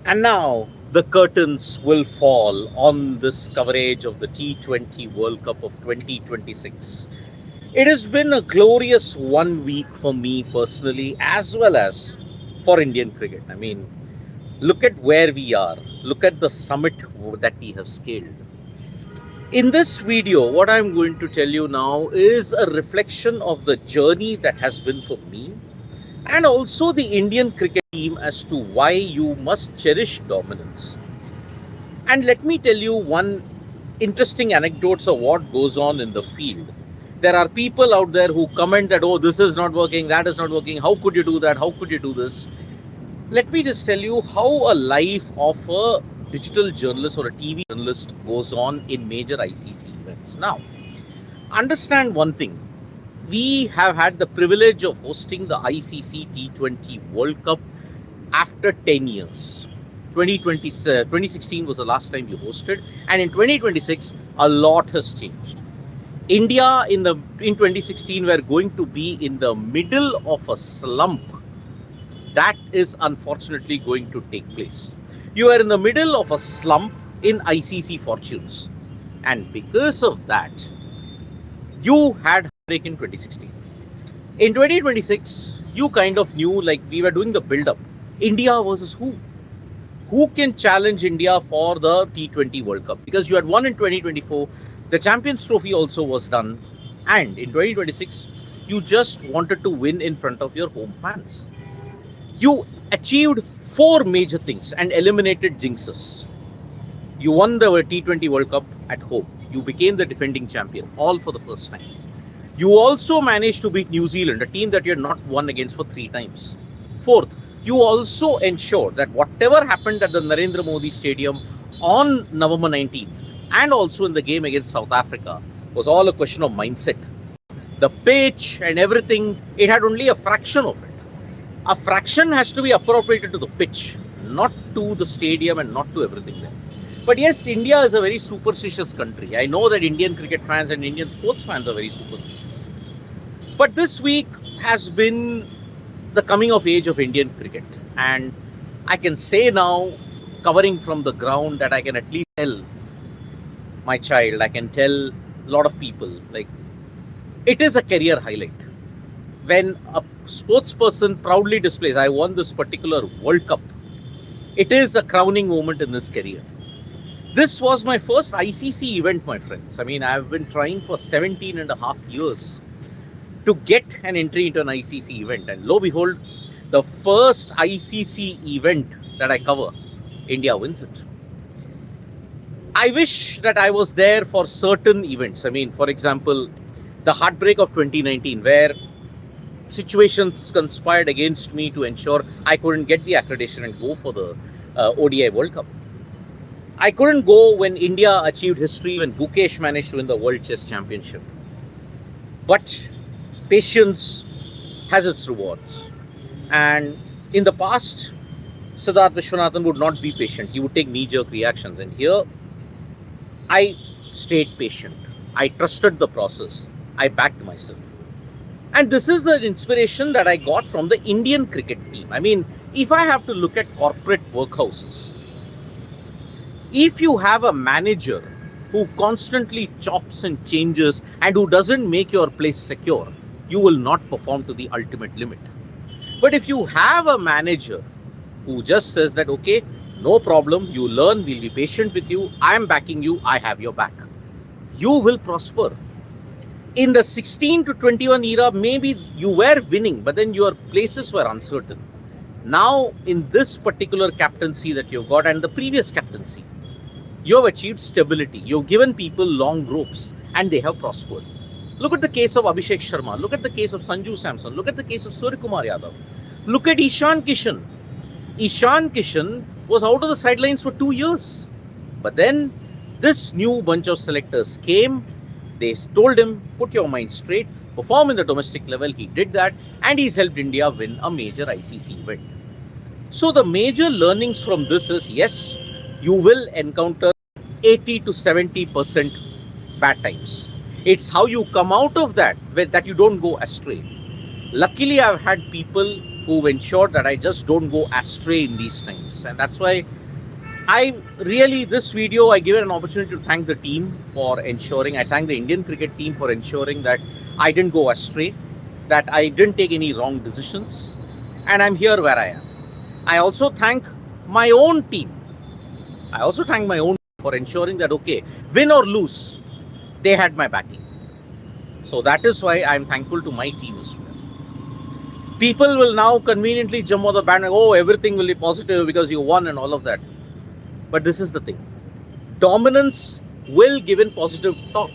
And now the curtains will fall on this coverage of the T20 World Cup of 2026. It has been a glorious 1 week for me personally, as well as for Indian cricket. I mean, look at where we are, look at the summit that we have scaled. In this video, what I'm going to tell you now is a reflection of the journey that has been for me and also the Indian cricket team as to why you must cherish dominance. And let me tell you one interesting anecdote of what goes on in the field. There are people out there who comment that, oh, this is not working, that is not working, how could you do that, how could you do this? Let me just tell you how a life of a digital journalist or a TV journalist goes on in major ICC events. Now, understand one thing. We have had the privilege of hosting the ICC T20 World Cup after 10 years. 2016 was the last time you hosted, and in 2026, a lot has changed. India in 2016 were going to be in the middle of a slump. That is unfortunately going to take place. You are in the middle of a slump in ICC fortunes, and because of that, you had break in 2016. In 2026, you kind of knew, like, we were doing the build-up. India versus who? Who can challenge India for the T20 World Cup? Because you had won in 2024, the Champions Trophy also was done, and in 2026, you just wanted to win in front of your home fans. You achieved 4 major things and eliminated jinxes. You won the T20 World Cup at home. You became the defending champion, all for the first time. You also managed to beat New Zealand, a team that you had not won against for 3 times. Fourth, you also ensured that whatever happened at the Narendra Modi Stadium on November 19th and also in the game against South Africa was all a question of mindset. The pitch and everything, it had only a fraction of it. A fraction has to be appropriated to the pitch, not to the stadium and not to everything there. But yes, India is a very superstitious country. I know that Indian cricket fans and Indian sports fans are very superstitious. But this week has been the coming of age of Indian cricket. And I can say now, covering from the ground, that I can at least tell my child, I can tell a lot of people, like, it is a career highlight. When a sports person proudly displays, I won this particular World Cup, it is a crowning moment in his career. This was my first ICC event, my friends. I mean, I've been trying for 17 and a half years to get an entry into an ICC event. And lo and behold, the first ICC event that I cover, India wins it. I wish that I was there for certain events. I mean, for example, the heartbreak of 2019, where situations conspired against me to ensure I couldn't get the accreditation and go for the ODI World Cup. I couldn't go when India achieved history, when Gukesh managed to win the World Chess Championship. But patience has its rewards. And in the past, Siddharth Vishwanathan would not be patient. He would take knee-jerk reactions. And here, I stayed patient. I trusted the process. I backed myself. And this is the inspiration that I got from the Indian cricket team. I mean, if I have to look at corporate workhouses, if you have a manager who constantly chops and changes and who doesn't make your place secure, you will not perform to the ultimate limit. But if you have a manager who just says that, okay, no problem, you learn, we'll be patient with you, I'm backing you, I have your back, you will prosper. In the 16 to 21 era, maybe you were winning, but then your places were uncertain. Now, in this particular captaincy that you've got and the previous captaincy, you have achieved stability. You've given people long ropes and they have prospered. Look at the case of Abhishek Sharma. Look at the case of Sanju Samson. Look at the case of Suryakumar Yadav. Look at Ishan Kishan. Ishan Kishan was out of the sidelines for 2 years. But then this new bunch of selectors came. They told him, put your mind straight, perform in the domestic level. He did that and he's helped India win a major ICC event. So the major learnings from this is, yes, you will encounter 80 to 70% bad times. It's how you come out of that, that you don't go astray. Luckily, I've had people who've ensured that I just don't go astray in these times. And that's why this video, I give it an opportunity to thank the team for ensuring, I thank the Indian cricket team for ensuring that I didn't go astray, that I didn't take any wrong decisions, and I'm here where I am. I also thank my own team. For ensuring that, okay, win or lose, they had my backing. So that is why I'm thankful to my team as well. People will now conveniently jump on the bandwagon, oh, everything will be positive because you won and all of that. But this is the thing. Dominance will give in positive talk.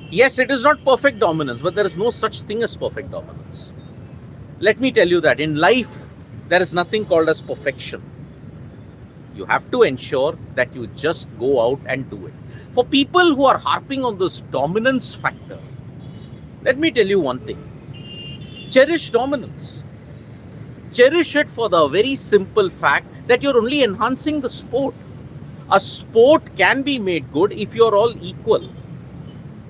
Yes, it is not perfect dominance, but there is no such thing as perfect dominance. Let me tell you that in life, there is nothing called as perfection. You have to ensure that you just go out and do it. For people who are harping on this dominance factor, let me tell you one thing. Cherish dominance. Cherish it for the very simple fact that you're only enhancing the sport. A sport can be made good if you're all equal.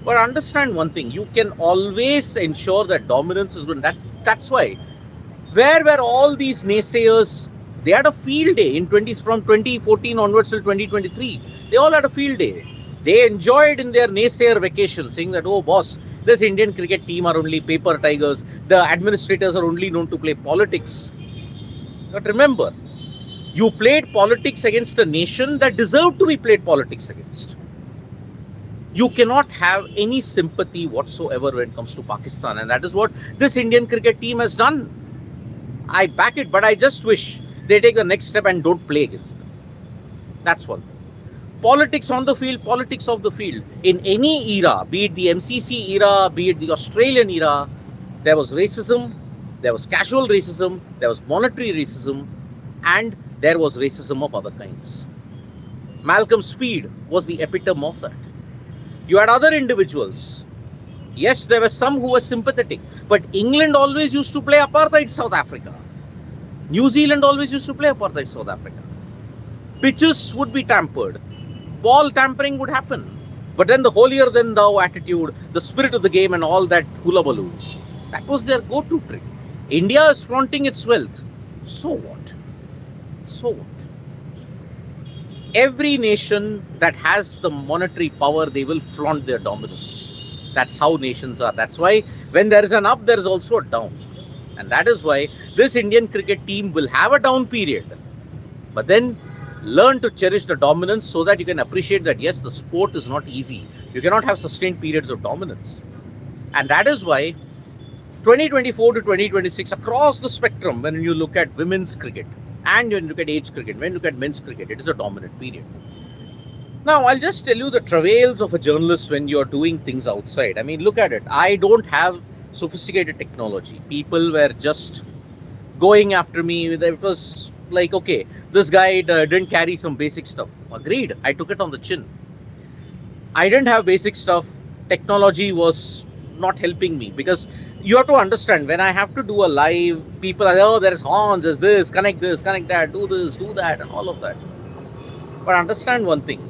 But understand one thing, you can always ensure that dominance is good. That's why. Where were all these naysayers? They had a field day from 2014 onwards till 2023. They all had a field day. They enjoyed in their naysayer vacation, saying that, oh boss, this Indian cricket team are only paper tigers. The administrators are only known to play politics. But remember, you played politics against a nation that deserved to be played politics against. You cannot have any sympathy whatsoever when it comes to Pakistan. And that is what this Indian cricket team has done. I back it, but I just wish they take the next step and don't play against them. That's one. Politics on the field, politics off the field. In any era, be it the MCC era, be it the Australian era, there was racism, there was casual racism, there was monetary racism, and there was racism of other kinds. Malcolm Speed was the epitome of that. You had other individuals. Yes, there were some who were sympathetic, but England always used to play apartheid South Africa. New Zealand always used to play apartheid South Africa. Pitches would be tampered. Ball tampering would happen. But then the holier than thou attitude, the spirit of the game and all that hullabaloo, that was their go-to trick. India is flaunting its wealth. So what? So what? Every nation that has the monetary power, they will flaunt their dominance. That's how nations are. That's why when there is an up, there is also a down. And that is why this Indian cricket team will have a down period. But then learn to cherish the dominance so that you can appreciate that, yes, the sport is not easy. You cannot have sustained periods of dominance. And that is why 2024 to 2026, across the spectrum, when you look at women's cricket and when you look at age cricket, when you look at men's cricket, it is a dominant period. Now, I'll just tell you the travails of a journalist when you're doing things outside. I mean, look at it. I don't have sophisticated technology. People were just going after me. It was like, okay, this guy didn't carry some basic stuff. Agreed. I took it on the chin. I didn't have basic stuff. Technology was not helping me because you have to understand, when I have to do a live, people are, oh, there's horns, there's this, connect that, do this, do that, and all of that. But understand one thing.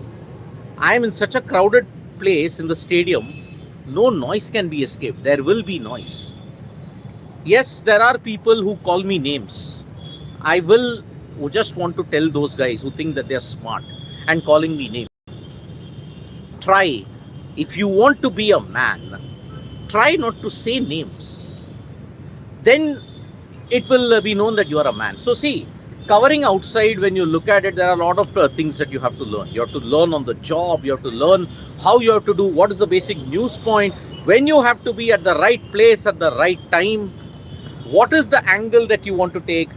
I am in such a crowded place in the stadium, no noise can be escaped. There will be noise. Yes, there are people who call me names. I will just want to tell those guys who think that they're smart and calling me names. Try, if you want to be a man, try not to say names. Then it will be known that you are a man. So see, covering outside, when you look at it, there are a lot of things that you have to learn. You have to learn on the job. You have to learn how you have to do, what is the basic news point, when you have to be at the right place at the right time, what is the angle that you want to take.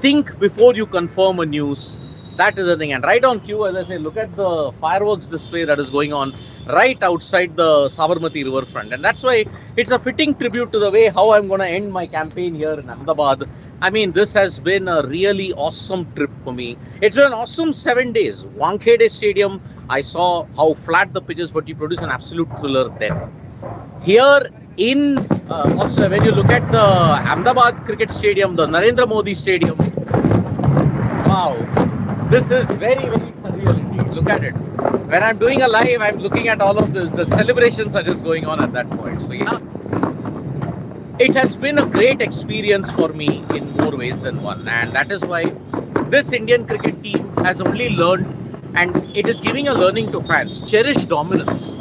Think before you confirm a news. That is the thing. And right on cue, as I say, look at the fireworks display that is going on right outside the Sabarmati riverfront. And that's why it's a fitting tribute to the way how I'm going to end my campaign here in Ahmedabad. I mean, this has been a really awesome trip for me. It's been an awesome 7 days. Wankhede Stadium, I saw how flat the pitch is, but you produce an absolute thriller there. Here in Australia, when you look at the Ahmedabad Cricket Stadium, the Narendra Modi Stadium, wow, this is very, very surreal indeed. Look at it. When I'm doing a live, I'm looking at all of this. The celebrations are just going on at that point. So yeah, It has been a great experience for me in more ways than one, and that is why this Indian cricket team has only learned, and it is giving a learning to fans. Cherish dominance.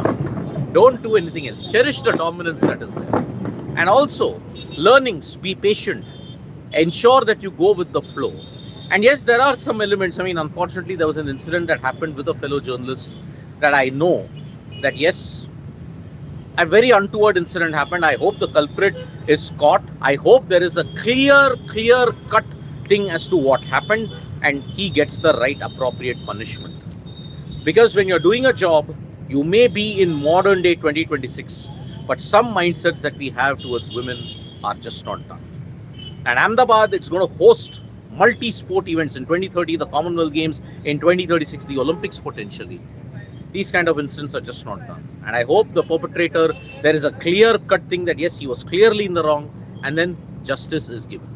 Don't do anything else. Cherish the dominance that is there. And also, learnings, be patient. Ensure that you go with the flow. And yes, there are some elements. I mean, unfortunately, there was an incident that happened with a fellow journalist that I know that, yes, a very untoward incident happened. I hope the culprit is caught. I hope there is a clear cut thing as to what happened and he gets the right appropriate punishment. Because when you're doing a job, you may be in modern day 2026, but some mindsets that we have towards women are just not done. And Ahmedabad, it's going to host multi-sport events in 2030, the Commonwealth Games, in 2036, the Olympics potentially. These kind of incidents are just not done. And I hope the perpetrator, there is a clear-cut thing that yes, he was clearly in the wrong, and then justice is given.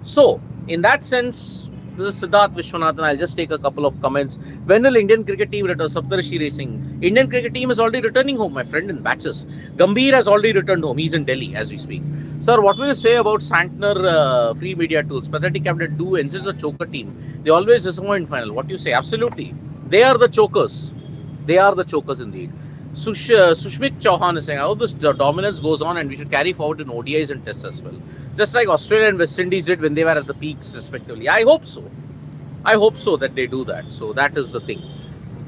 So, in that sense, this is Siddharth Vishwanathan. I'll just take a couple of comments. When will Indian cricket team return? Cherishing. Indian cricket team is already returning home, my friend, in batches. Gambhir has already returned home. He's in Delhi as we speak. Sir, what will you say about Santner free media tools? Pathetic captain 2 ensigns a choker team. They always disappoint in final. What do you say? Absolutely. They are the chokers. They are the chokers indeed. Sushmit Chauhan is saying, I hope this dominance goes on and we should carry forward in ODIs and tests as well. Just like Australia and West Indies did when they were at the peaks respectively. I hope so. I hope so that they do that. So that is the thing.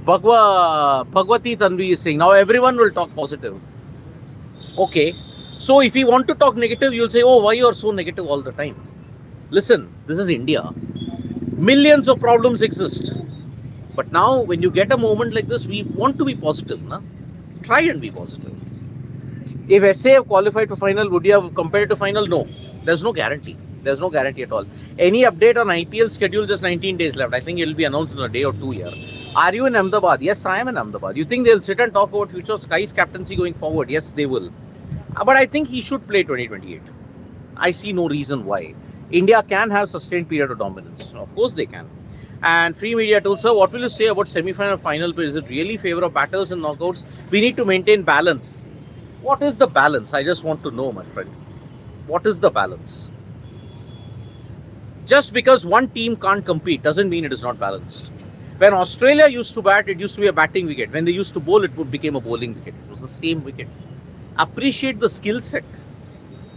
Bhagwati Tanvi is saying, now everyone will talk positive. Okay. So if you want to talk negative, you'll say, oh, why you are so negative all the time? Listen, this is India. Millions of problems exist. But now when you get a moment like this, we want to be positive. Na? Try and be positive. If SA have qualified for final, would you have compared to final? No. There's no guarantee. There's no guarantee at all. Any update on IPL schedule? Just 19 days left. I think it will be announced in a day or two here. Are you in Ahmedabad? Yes, I am in Ahmedabad. You think they'll sit and talk about future of Sky's captaincy going forward? Yes, they will. But I think he should play 2028. I see no reason why. India can have sustained period of dominance. Of course they can. And free media told, sir, what will you say about semi-final final? Is it really favor of batters and knockouts? We need to maintain balance. What is the balance? I just want to know, my friend. What is the balance? Just because one team can't compete doesn't mean it is not balanced. When Australia used to bat, it used to be a batting wicket. When they used to bowl, it became a bowling wicket. It was the same wicket. Appreciate the skill set.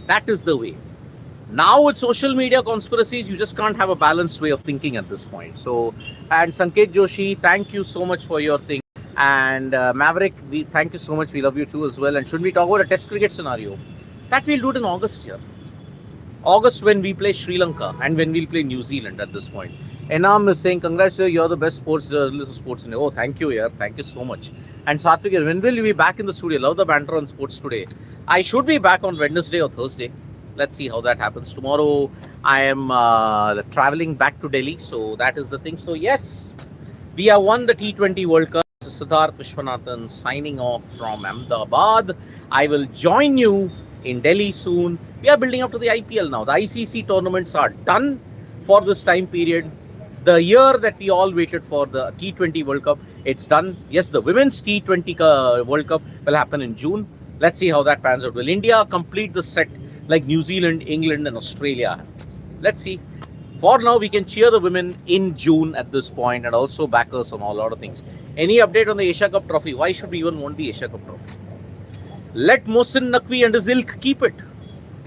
That is the way. Now with social media conspiracies, you just can't have a balanced way of thinking at this point. So, and Sanket Joshi, thank you so much for your thing. And Maverick, thank you so much. We love you too as well. And should we talk about a test cricket scenario? That we'll do it in August here. August when we play Sri Lanka and when we'll play New Zealand at this point. Enam is saying, congrats, sir, you're the best sports journalist of sports in. Oh, thank you, yeah. Thank you so much. And Satvik, when will you be back in the studio? Love the banter on sports today. I should be back on Wednesday or Thursday. Let's see how that happens. Tomorrow, I am traveling back to Delhi. So that is the thing. So yes, we have won the T20 World Cup. This is Siddharth Vishwanathan signing off from Ahmedabad. I will join you in Delhi soon. We are building up to the IPL now. The ICC tournaments are done for this time period. The year that we all waited for, the T20 World Cup, it's done. Yes, the women's T20 World Cup will happen in June. Let's see how that pans out. Will India complete the set like New Zealand, England and Australia? Let's see. For now, we can cheer the women in June at this point and also back us on a lot of things. Any update on the Asia Cup trophy? Why should we even want the Asia Cup trophy? Let Mohsin Naqvi and his ilk keep it.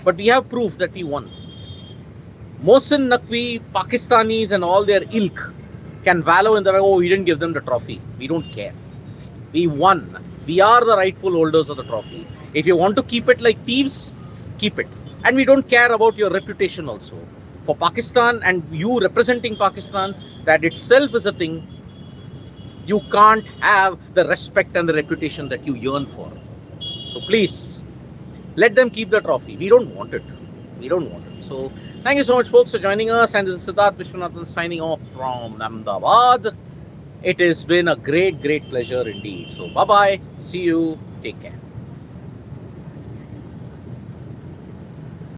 But we have proof that we won. Mohsin Naqvi, Pakistanis and all their ilk can wallow in the, oh, we didn't give them the trophy. We don't care. We won. We are the rightful holders of the trophy. If you want to keep it like thieves, keep it. And we don't care about your reputation also. For Pakistan and you representing Pakistan, that itself is a thing. You can't have the respect and the reputation that you yearn for. So please, let them keep the trophy. We don't want it. We don't want it. So thank you so much, folks, for joining us. And this is Siddharth Vishwanathan signing off from Ahmedabad. It has been a great pleasure indeed. So bye-bye. See you. Take care.